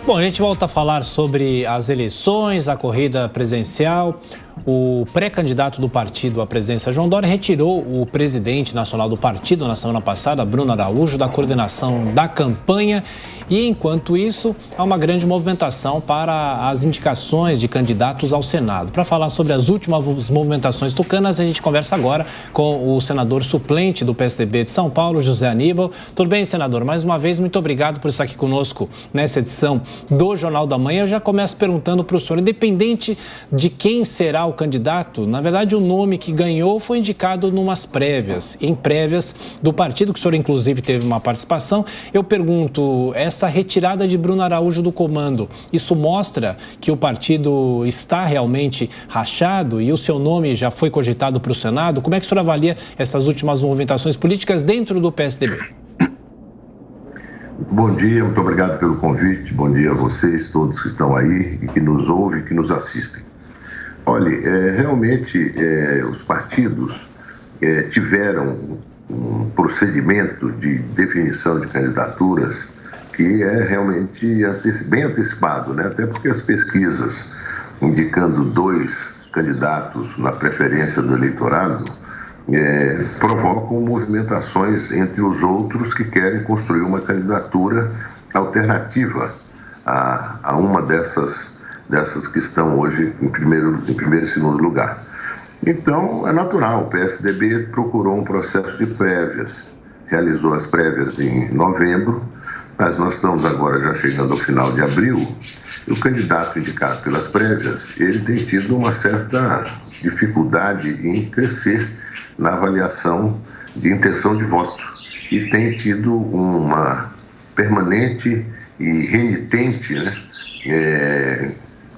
Bom, a gente volta a falar sobre as eleições, a corrida presidencial. O pré-candidato do partido à presidência, João Dória, retirou o presidente nacional do partido na semana passada, Bruno Araújo, da coordenação da campanha. E, enquanto isso, há uma grande movimentação para as indicações de candidatos ao Senado. Para falar sobre as últimas movimentações tucanas, a gente conversa agora com o senador suplente do PSDB de São Paulo, José Aníbal. Tudo bem, senador? Mais uma vez, muito obrigado por estar aqui conosco nessa edição do Jornal da Manhã. Eu já começo perguntando para o senhor, independente de quem será o candidato, na verdade o nome que ganhou foi indicado em prévias do partido, que o senhor inclusive teve uma participação. Eu pergunto, essa retirada de Bruno Araújo do comando, isso mostra que o partido está realmente rachado e o seu nome já foi cogitado para o Senado? Como é que o senhor avalia essas últimas movimentações políticas dentro do PSDB? Bom dia, muito obrigado pelo convite. Bom dia a vocês todos que estão aí e que nos ouvem e que nos assistem. Olha, realmente os partidos tiveram um procedimento de definição de candidaturas que é realmente bem antecipado, né? Até porque as pesquisas indicando 2 candidatos na preferência do eleitorado provocam movimentações entre os outros que querem construir uma candidatura alternativa a uma dessas que estão hoje em primeiro e segundo lugar. Então, é natural, o PSDB procurou um processo de prévias, realizou as prévias em novembro, mas nós estamos agora já chegando ao final de abril, e o candidato indicado pelas prévias, ele tem tido uma certa dificuldade em crescer na avaliação de intenção de voto e tem tido uma permanente e renitente,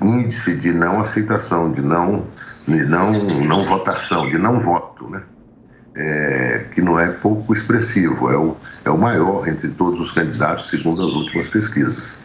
índice de não aceitação, de não votação, de não voto, né? Que não é pouco expressivo, é o maior entre todos os candidatos, segundo as últimas pesquisas.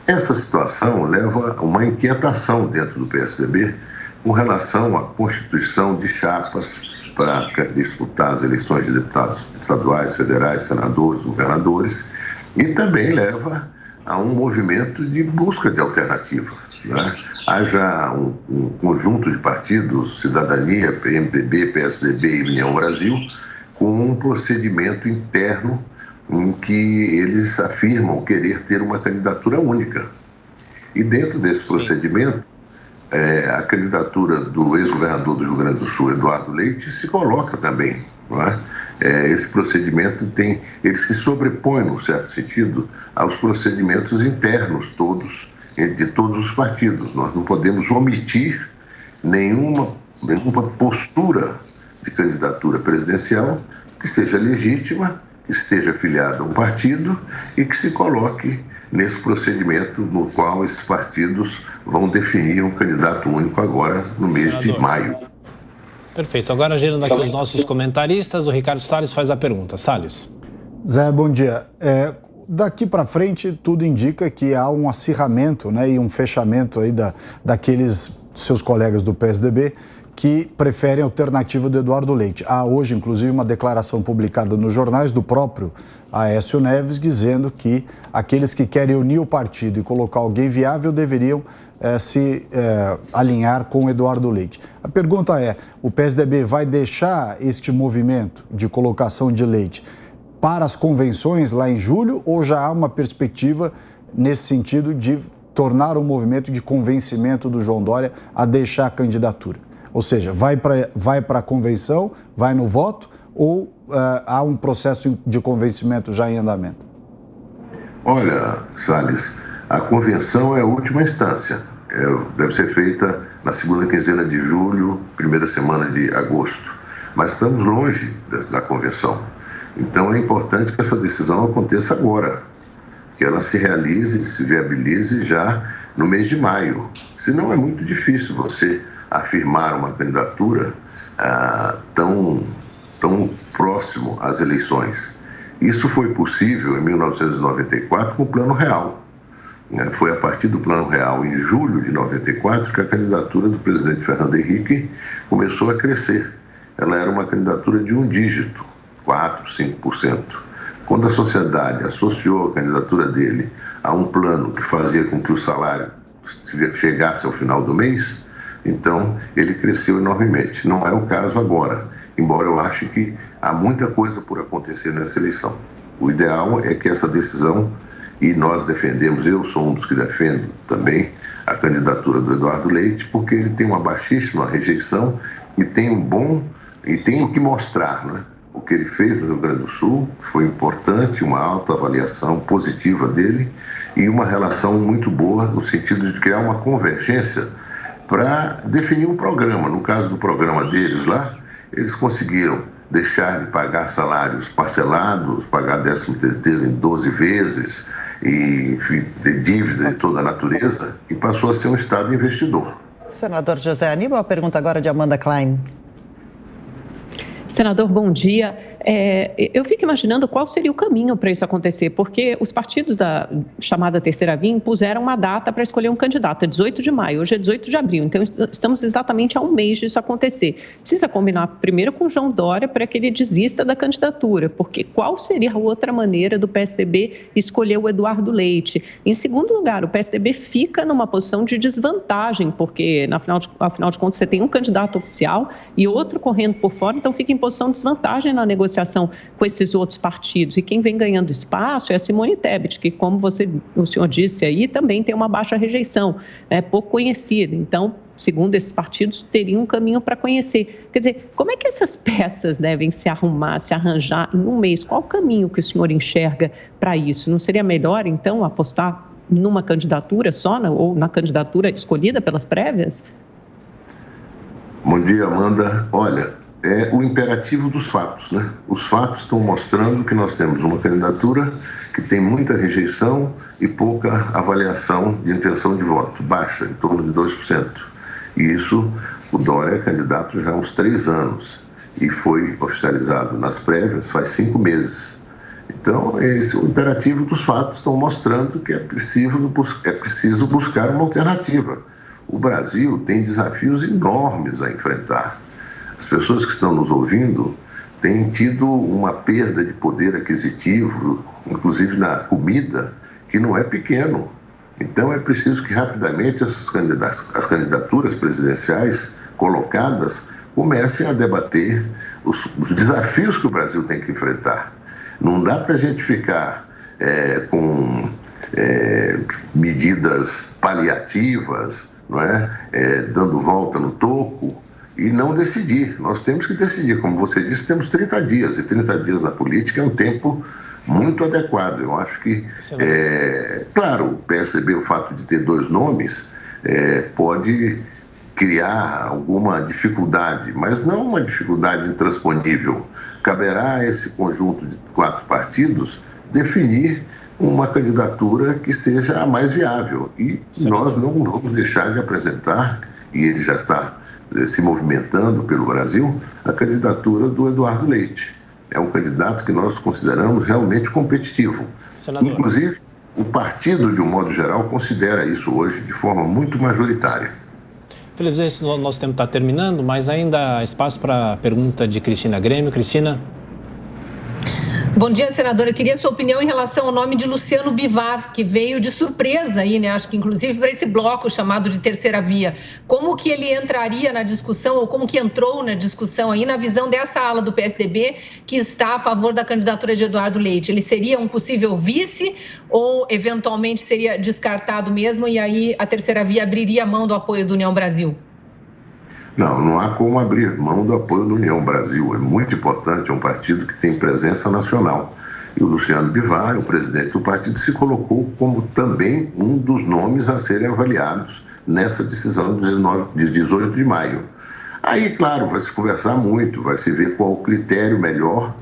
Essa situação leva a uma inquietação dentro do PSDB com relação à constituição de chapas para disputar as eleições de deputados estaduais, federais, senadores, governadores, e também leva a um movimento de busca de alternativas, né? Há já um conjunto de partidos, Cidadania, PMDB, PSDB e União Brasil, com um procedimento interno em que eles afirmam querer ter uma candidatura única. E dentro desse procedimento, a candidatura do ex-governador do Rio Grande do Sul, Eduardo Leite, se coloca também, não é? Esse procedimento ele se sobrepõe, num certo sentido, aos procedimentos internos de todos os partidos. Nós não podemos omitir nenhuma postura de candidatura presidencial que seja legítima, que esteja afiliada a um partido e que se coloque nesse procedimento no qual esses partidos vão definir um candidato único agora no mês de maio. Perfeito. Agora, gerando aqui os nossos comentaristas, o Ricardo Salles faz a pergunta. Salles. Zé, bom dia. Daqui para frente, tudo indica que há um acirramento, né, e um fechamento aí daqueles seus colegas do PSDB que preferem a alternativa do Eduardo Leite. Há hoje, inclusive, uma declaração publicada nos jornais do próprio Aécio Neves dizendo que aqueles que querem unir o partido e colocar alguém viável deveriam se alinhar com o Eduardo Leite. A pergunta é, o PSDB vai deixar este movimento de colocação de Leite para as convenções lá em julho ou já há uma perspectiva nesse sentido de tornar um movimento de convencimento do João Dória a deixar a candidatura? Ou seja, vai para a convenção, vai no voto ou há um processo de convencimento já em andamento? Olha, Salles, a convenção é a última instância. Deve ser feita na segunda quinzena de julho, primeira semana de agosto. Mas estamos longe da convenção. Então é importante que essa decisão aconteça agora, que ela se realize, se viabilize já no mês de maio. Senão é muito difícil você afirmar uma candidatura tão próximo às eleições. Isso foi possível em 1994 com o Plano Real. Foi a partir do Plano Real, em julho de 94, que a candidatura do presidente Fernando Henrique começou a crescer. Ela era uma candidatura de um dígito, 4%, 5%. Quando a sociedade associou a candidatura dele a um plano que fazia com que o salário chegasse ao final do mês, então ele cresceu enormemente. Não é o caso agora, embora eu ache que há muita coisa por acontecer nessa eleição. O ideal é que essa decisão, e nós defendemos, eu sou um dos que defendo também a candidatura do Eduardo Leite, porque ele tem uma baixíssima rejeição e tem o que mostrar, né? O que ele fez no Rio Grande do Sul foi importante, uma alta avaliação positiva dele e uma relação muito boa no sentido de criar uma convergência para definir um programa. No caso do programa deles lá, eles conseguiram deixar de pagar salários parcelados, pagar 13º em 12 vezes, e dívida de toda a natureza, e passou a ser um Estado investidor. Senador José Aníbal, a pergunta agora de Amanda Klein. Senador, bom dia. Eu fico imaginando qual seria o caminho para isso acontecer, porque os partidos da chamada terceira via impuseram uma data para escolher um candidato, é 18 de maio, hoje é 18 de abril, então estamos exatamente a um mês disso acontecer. Precisa combinar primeiro com o João Dória para que ele desista da candidatura, porque qual seria a outra maneira do PSDB escolher o Eduardo Leite? Em segundo lugar, o PSDB fica numa posição de desvantagem, porque afinal de contas você tem um candidato oficial e outro correndo por fora, então fica em posição de desvantagem na negociação com esses outros partidos. E quem vem ganhando espaço é a Simone Tebet, que, como o senhor disse aí, também tem uma baixa rejeição, é pouco conhecida. Então, segundo esses partidos, teriam um caminho para conhecer. Quer dizer, como é que essas peças devem se arranjar em um mês? Qual o caminho que o senhor enxerga para isso? Não seria melhor, então, apostar numa candidatura só, ou na candidatura escolhida pelas prévias? Bom dia, Amanda. Olha, é o imperativo dos fatos, né? Os fatos estão mostrando que nós temos uma candidatura que tem muita rejeição e pouca avaliação de intenção de voto, baixa, em torno de 2%. E isso, o Dória é candidato já há uns 3 anos e foi oficializado nas prévias faz 5 meses. Então, o imperativo dos fatos estão mostrando que é preciso buscar uma alternativa. O Brasil tem desafios enormes a enfrentar. As pessoas que estão nos ouvindo têm tido uma perda de poder aquisitivo, inclusive na comida, que não é pequeno. Então é preciso que rapidamente as candidaturas presidenciais colocadas comecem a debater os desafios que o Brasil tem que enfrentar. Não dá para a gente ficar com medidas paliativas, não é? Dando volta no toco, e não decidir. Nós temos que decidir. Como você disse, temos 30 dias, e 30 dias na política é um tempo muito adequado. Eu acho que, claro, o PSDB, o fato de ter 2 nomes, pode criar alguma dificuldade, mas não uma dificuldade intransponível. Caberá a esse conjunto de 4 partidos definir uma candidatura que seja a mais viável. E nós não vamos deixar de apresentar, e ele já está se movimentando pelo Brasil, a candidatura do Eduardo Leite. É um candidato que nós consideramos realmente competitivo. Senador. Inclusive, o partido, de um modo geral, considera isso hoje de forma muito majoritária. Felipe, nosso tempo está terminando, mas ainda há espaço para a pergunta de Cristina Grêmio. Cristina? Bom dia, senadora. Eu queria a sua opinião em relação ao nome de Luciano Bivar, que veio de surpresa aí, né? Acho que inclusive para esse bloco chamado de terceira via. Como que ele entraria na discussão, ou como que entrou na discussão aí na visão dessa ala do PSDB que está a favor da candidatura de Eduardo Leite? Ele seria um possível vice ou eventualmente seria descartado mesmo e aí a terceira via abriria mão do apoio do União Brasil? Não há como abrir mão do apoio da União Brasil. É muito importante, é um partido que tem presença nacional. E o Luciano Bivar, o presidente do partido, se colocou como também um dos nomes a serem avaliados nessa decisão de 18 de maio. Aí, claro, vai se conversar muito, vai se ver qual o critério melhor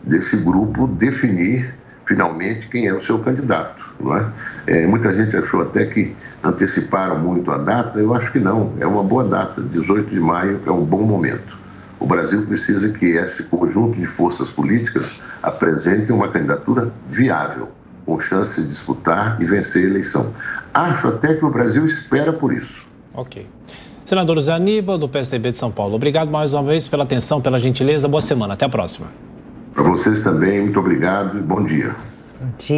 desse grupo definir finalmente quem é o seu candidato, não é? Muita gente achou até que anteciparam muito a data. Eu acho que não, é uma boa data. 18 de maio é um bom momento. O Brasil precisa que esse conjunto de forças políticas apresentem uma candidatura viável, com chance de disputar e vencer a eleição. Acho até que o Brasil espera por isso. Ok. Senador José Aníbal, do PSDB de São Paulo. Obrigado mais uma vez pela atenção, pela gentileza. Boa semana. Até a próxima. Para vocês também, muito obrigado e bom dia. Bom dia.